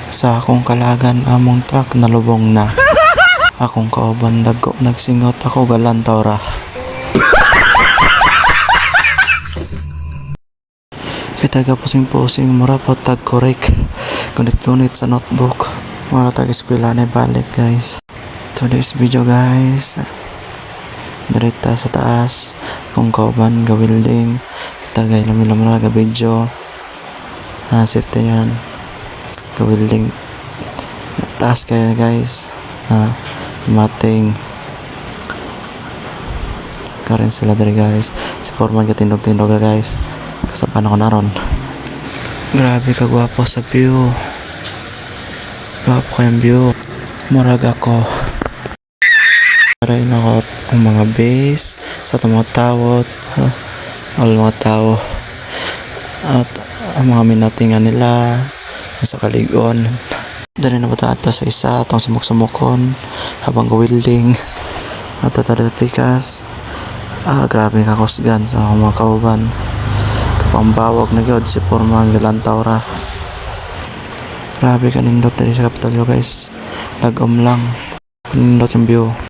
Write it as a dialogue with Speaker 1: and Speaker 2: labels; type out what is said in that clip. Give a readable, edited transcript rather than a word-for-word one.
Speaker 1: Sa akong kalagan among truck nalubong na. Akong kauban dagko nagsingot ako galantaw ra. Kitaga pusing-pusing mura po tag korek. Gunit-gunit sa notebook. Mura tag eskwela na balik guys. Today's video guys. Direta sa taas. Kung kauban ga-welding. Kitagay lamang ga video. Safety yan. Ga-welding. Taas kayo guys. Mating. Karin sila dari guys. Si Foreman katindog-tindog na guys. Kasapan ako naron. Grabe kagwapo sa view. Gwapo kayong view. Murag ako. Parayin ako ang mga base sa tumutawot. All mga tao. At ang mga minatingan nila sa kaligon. Dali na ba ito sa isa itong sumuk-sumukon habang gawilding at ito sa pikas. Grabe kakusgan sa mga kauban. Pambawag na gyud si Foreman galantaw ra. Grabe kanindot diri sa Kapitolyo guys. Tag-om lang. Kanindot yung view.